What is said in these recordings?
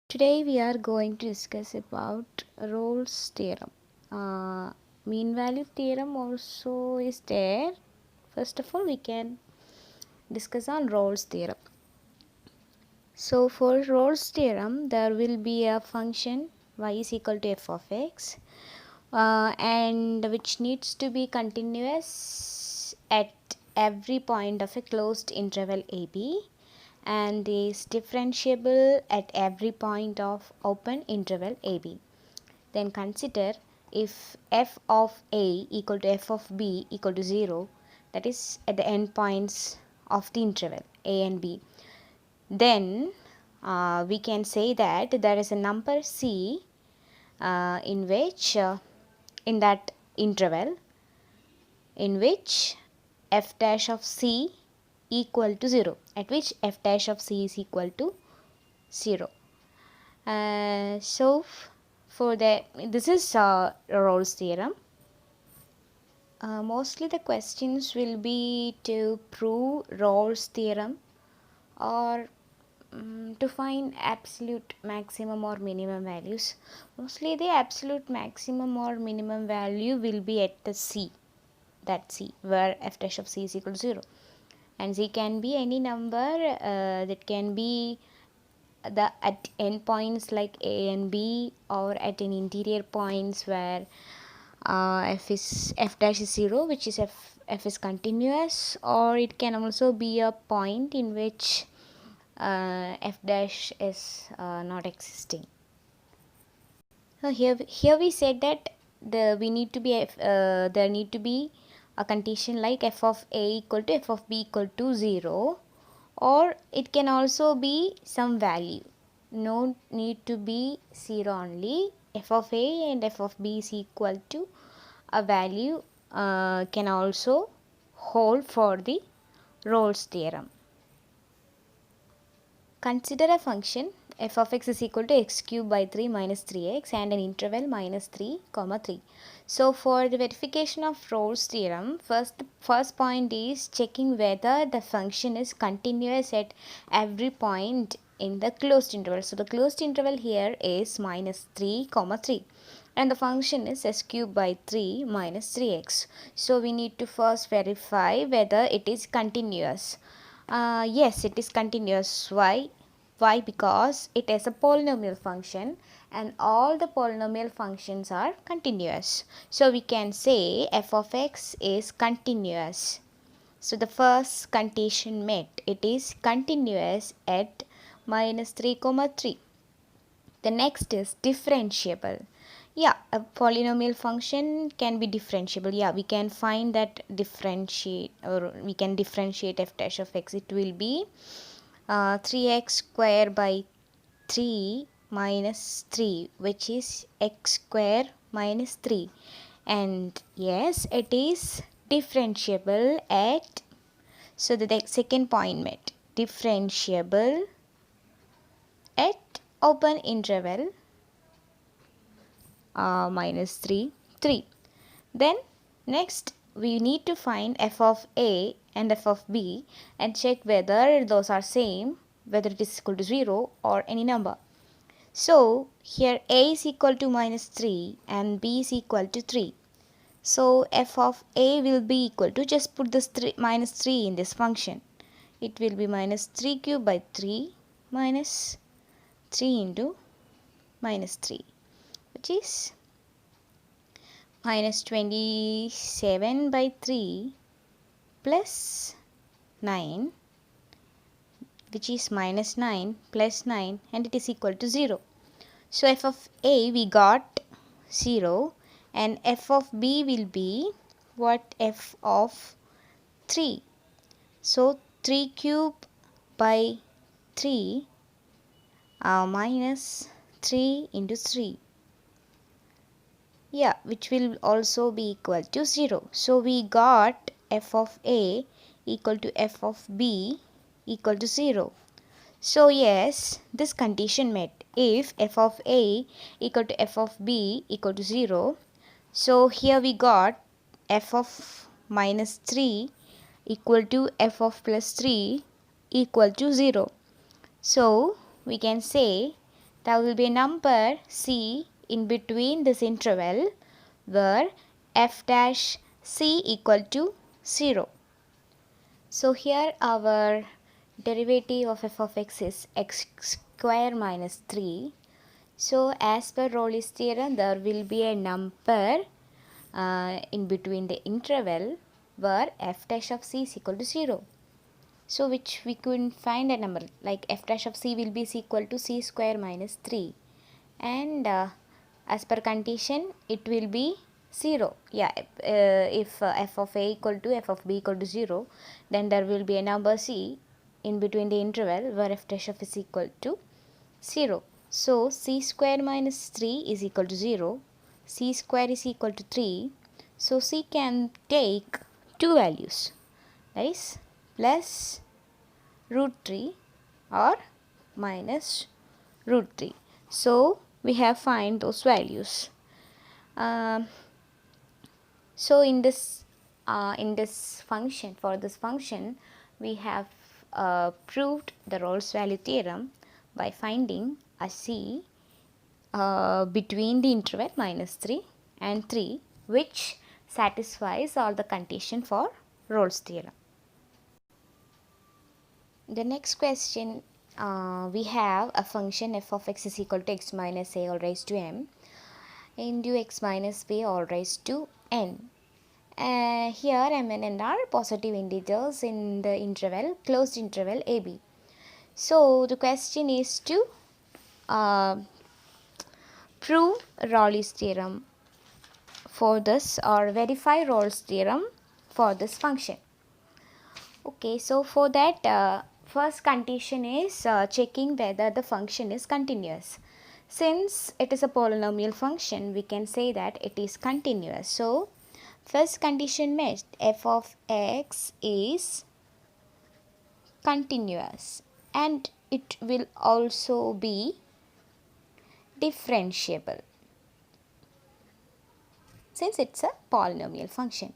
Today we are going to discuss about Rolle's theorem. Mean value theorem also is there. First of all, we can discuss on Rolle's theorem. So for Rolle's theorem, there will be a function y is equal to f of x, and which needs to be continuous at every point of a closed interval ab, and is differentiable at every point of open interval ab. Then consider if f of a equal to f of b equal to 0, that is at the endpoints of the interval a and b, then we can say that there is a number c in which in that interval in which f dash of c equal to 0, at which f dash of c is equal to 0. So for the this is Rolle's theorem. Mostly the questions will be to prove Rolle's theorem or to find absolute maximum or minimum values. Mostly the absolute maximum or minimum value will be at the c, that c where f dash of c is equal to 0, and c can be any number that can be the at endpoints like a and b, or at an interior points where f dash is 0, which is f is continuous, or it can also be a point in which f dash is not existing. So here we said that we need to be there need to be a condition like f of a equal to f of b equal to 0, or it can also be some value. No need to be 0 only. F of a and f of b is equal to a value can also hold for the Rolle's theorem. Consider a function f of x is equal to x cube by 3 minus 3x and an interval minus 3 comma 3. So for the verification of Rolle's theorem, first point is checking whether the function is continuous at every point in the closed interval. So the closed interval here is minus 3 comma 3, and the function is s cube by 3 minus 3x. So we need to first verify whether it is continuous. Yes, it is continuous. Why? Because it is a polynomial function and all the polynomial functions are continuous. So we can say f of x is continuous. So the first condition met, it is continuous at minus 3 comma 3. The next is differentiable. Yeah, a polynomial function can be differentiable. Yeah, we can find that differentiate, or we can differentiate f dash of x. It will be 3x square by 3 minus 3, which is x square minus 3. And yes, it is differentiable at, so the second point met, differentiable at open interval minus 3 3. Then next we need to find f of a and f of b and check whether those are same, whether it is equal to 0 or any number. So here a is equal to minus 3 and b is equal to 3. So f of a will be equal to, just put this minus 3 in this function. It will be minus 3 cube by 3 minus 3 into minus 3, which is minus 27 by 3 plus 9, which is minus 9 plus 9, and it is equal to 0. So f of a we got 0, and f of b will be what? F of 3. So 3 cube by 3 minus 3 into 3. Yeah, which will also be equal to 0. So we got f of a equal to f of b equal to 0. So yes, this condition met. If f of a equal to f of b equal to 0, so here we got f of minus 3 equal to f of plus 3 equal to 0. So we can say there will be a number c in between this interval where f dash c equal to 0. So here our derivative of f of x is x square minus 3. So as per Rolle's theorem, there will be a number in between the interval where f dash of c is equal to 0. So which we couldn't find a number, like f dash of c will be equal to c square minus 3, and as per condition it will be 0. Yeah, if f of a equal to f of b equal to 0, then there will be a number c in between the interval where f dash of is equal to 0. So c square minus 3 is equal to 0, c square is equal to 3. So c can take two values, that is plus root 3 or minus root 3. So we have find those values. So in this function, for this function, we have proved the Rolle's value theorem by finding a c between the interval minus 3 and 3, which satisfies all the condition for Rolle's theorem. The next question, we have a function f of x is equal to x minus a all raised to m into x minus b all raised to n. Here m and n are positive integers in the interval, closed interval ab. So the question is to prove Rolle's theorem for this, or verify Rolle's theorem for this function. Okay, so for that, first condition is checking whether the function is continuous. Since it is a polynomial function, we can say that it is continuous. So first condition met, f of x is continuous and it will also be differentiable since it's a polynomial function.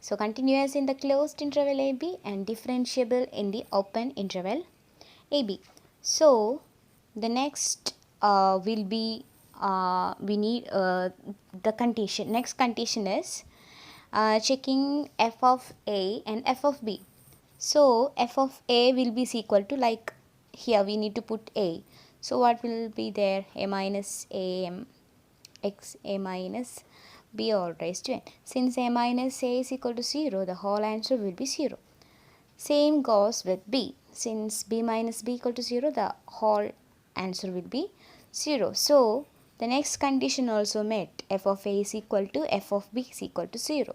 So continuous in the closed interval ab and differentiable in the open interval ab. So the next will be we need the condition. Next condition is checking f of a and f of b. So f of a will be equal to, like here we need to put a. So what will be there? A minus a m x a minus b all raised to n. Since a minus a is equal to 0, the whole answer will be 0. Same goes with b. Since b minus b equal to 0, the whole answer will be 0. So the next condition also met, f of a is equal to f of b is equal to 0.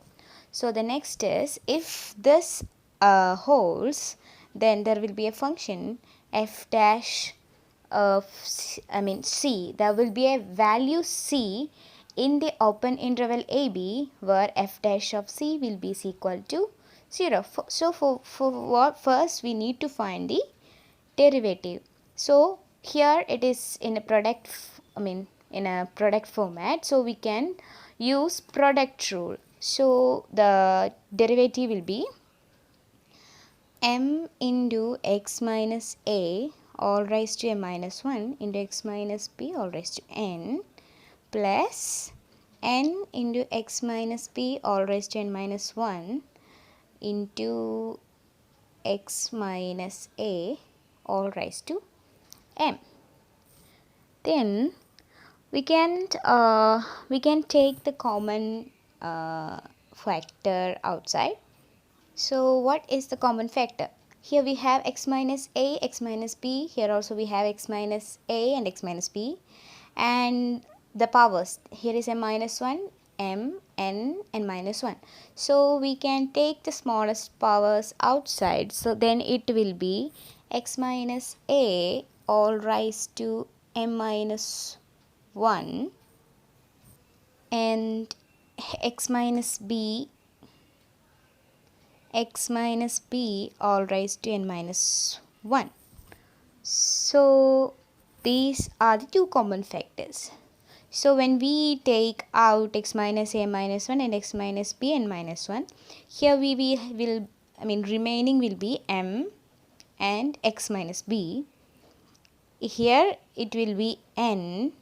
So the next is, if this holds, then there will be a function f dash of c. There will be a value c in the open interval ab where f dash of c will be equal to 0. So for what, first we need to find the derivative. So here it is in a product, in a product format, so we can use product rule. So the derivative will be m into x minus a all raised to a minus 1 into x minus b all raised to n plus n into x minus b all raised to n minus 1 into x minus a all raised to m. Then we can take the common factor outside. So what is the common factor? Here we have x minus a, x minus b. Here also we have x minus a and x minus b. And the powers, here is a minus 1, m, n and minus 1. So we can take the smallest powers outside. So then it will be x minus a all raised to m minus 1 and x minus b all raised to n minus 1. So these are the two common factors. So when we take out x minus a minus 1 and x minus b n minus 1, here we will remaining will be m and x minus b. here it will be n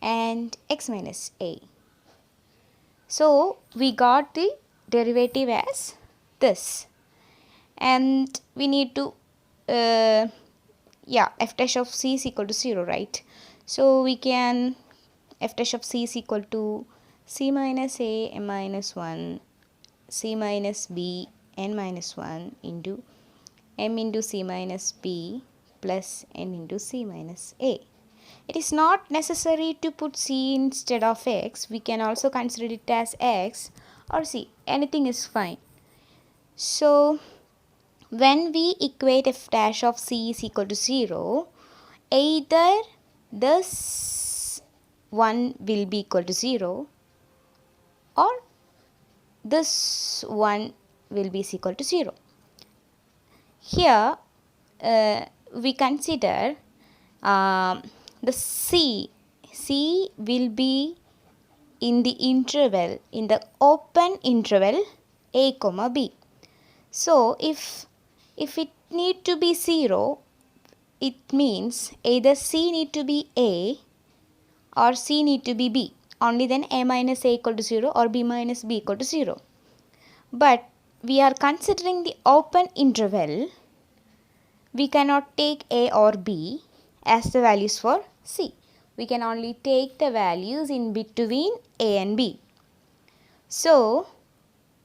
and x minus a. So we got the derivative as this, and we need to f dash of c is equal to 0, right? So we can f dash of c is equal to c minus a m minus 1 c minus b n minus 1 into m into c minus b plus n into c minus a. It is not necessary to put c instead of x. We can also consider it as x or c. Anything is fine. So when we equate f dash of c is equal to 0, either this one will be equal to 0 or this one will be equal to 0. Here we consider the c will be in the interval, in the open interval a comma b. So if it need to be 0, it means either c need to be a or c need to be b. Only then a minus a equal to 0 or b minus b equal to 0. But we are considering the open interval. We cannot take a or b as the values for c. We can only take the values in between a and b. So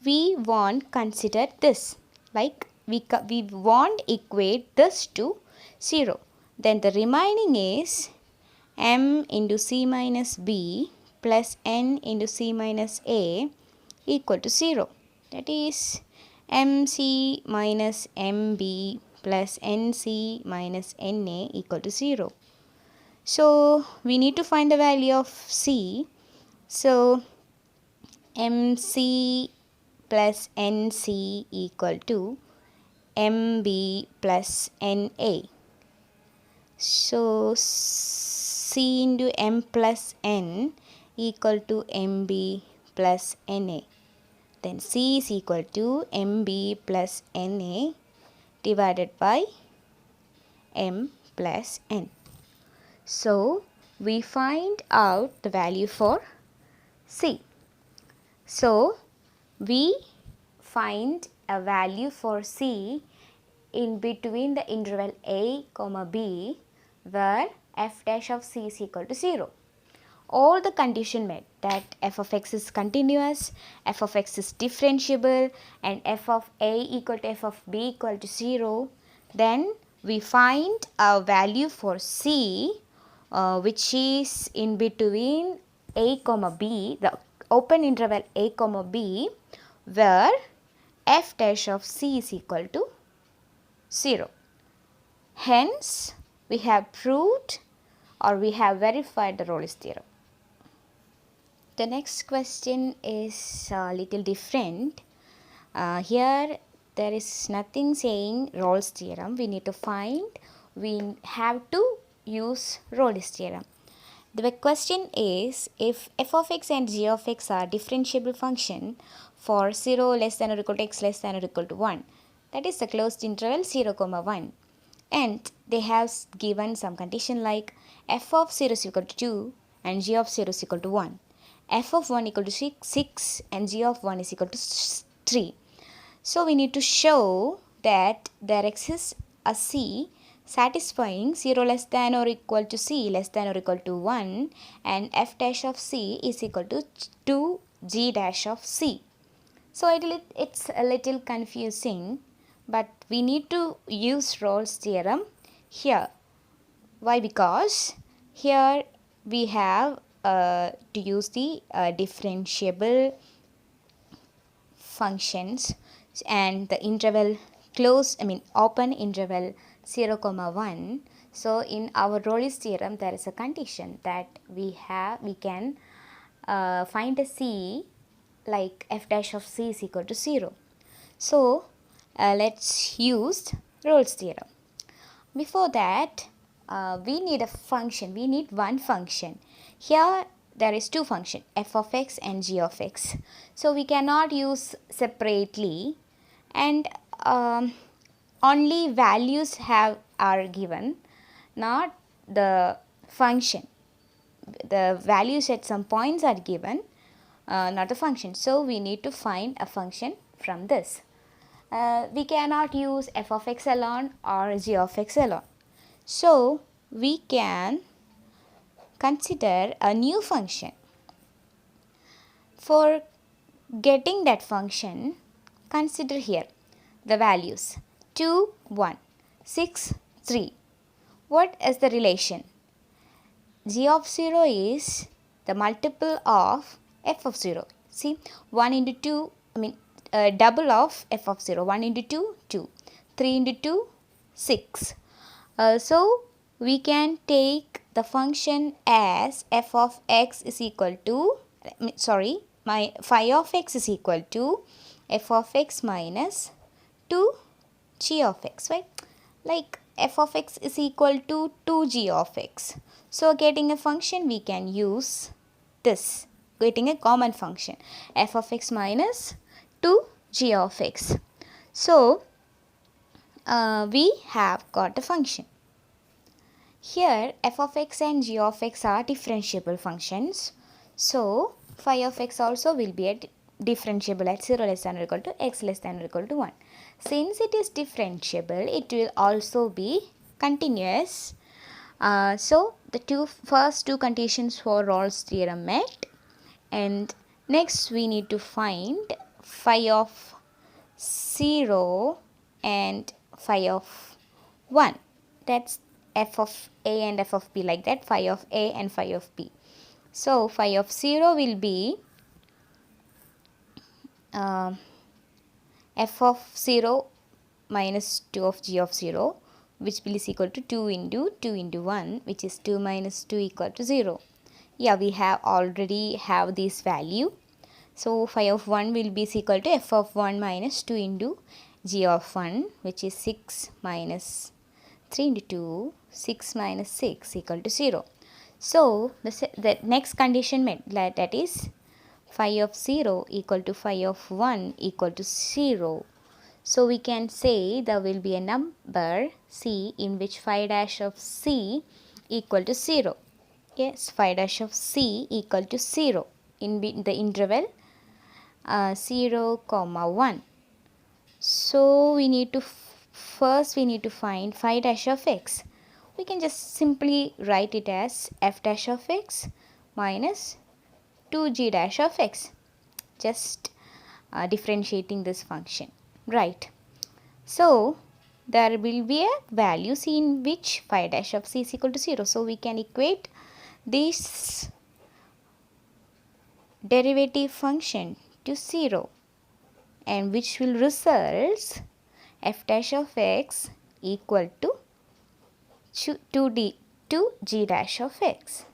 we won't consider this. Like we won't equate this to 0. Then the remaining is m into c minus b plus n into c minus a equal to 0. That is mc minus mb plus nc minus na equal to 0. So we need to find the value of c. So mc plus nc equal to mb plus na. So c into m plus n equal to mb plus na. Then c is equal to mb plus na divided by m plus n. So we find out the value for c. So we find a value for c in between the interval a comma b where f dash of c is equal to 0. All the condition met, that f of x is continuous, f of x is differentiable, and f of a equal to f of b equal to 0, then we find a value for c which is in between a comma b, the open interval a comma b, where f dash of c is equal to 0. Hence, we have proved or we have verified the Rolle's theorem. The next question is a little different. Here there is nothing saying Rolle's theorem. We need to find, we have to use Rolle's theorem. The question is, if f of x and g of x are differentiable function for 0 less than or equal to x less than or equal to 1, that is the closed interval 0 comma 1, and they have given some condition like f of 0 is equal to 2 and g of 0 is equal to 1, f of 1 equal to 6 and g of 1 is equal to 3. So we need to show that there exists a c satisfying 0 less than or equal to c less than or equal to 1 and f dash of c is equal to 2 g dash of c. So it's a little confusing, but we need to use Rolle's theorem here. Why? Because here we have to use the differentiable functions and the interval open interval 0 comma 1. So in our Rolle's theorem there is a condition that we can find a c like f dash of c is equal to 0. So let's use Rolle's theorem. Before that, we need a function. We need one function. Here there is two functions, f of x and g of x. So we cannot use separately, and only values are given. not the function. The values at some points are given, not the function. So we need to find a function from this. We cannot use f of x alone or g of x alone. So we can consider a new function. For getting that function, consider here the values 2, 1, 6, 3. What is the relation? G of 0 is the multiple of f of 0. See, 1 into 2, double of f of 0. 1 into 2, 2. 3 into 2, 6. So, we can take the function as f of x is equal to, phi of x is equal to f of x minus 2 g of x, right? Like f of x is equal to 2g of x. So getting a function, we can use this, getting a common function, f of x minus 2g of x. So we have got a function. Here f of x and g of x are differentiable functions. So phi of x also will be a differentiable at 0 less than or equal to x less than or equal to 1. Since it is differentiable, it will also be continuous. So the first two conditions for Rolle's theorem met, and next we need to find phi of 0 and phi of 1. That's f of a and f of b, like that, phi of a and phi of b. So phi of 0 will be f of 0 minus 2 of g of 0, which will is equal to 2 into 1, which is 2 minus 2 equal to 0. Yeah, we have already have this value. So phi of 1 will be equal to f of 1 minus 2 into g of 1, which is 6 minus 3 into 2, 6 minus 6 equal to 0. So the next condition met, that is phi of 0 equal to phi of 1 equal to 0. So we can say there will be a number c in which phi dash of c equal to 0. Yes, phi dash of c equal to 0 in the interval 0, 1. So we need to first find phi dash of x. We can just simply write it as f dash of x minus 2g dash of x. Just differentiating this function, right? So there will be a value c in which phi dash of c is equal to 0. So we can equate this derivative function to 0, and which will result f dash of x equal to 2g dash of x.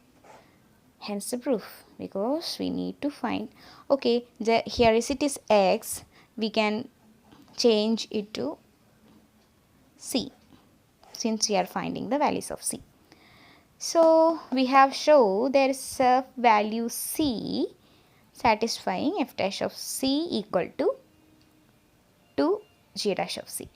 Hence the proof, because we need to find, okay, here is it is x, we can change it to c since we are finding the values of c. So we have shown there is a value c satisfying f dash of c equal to 2g dash of c.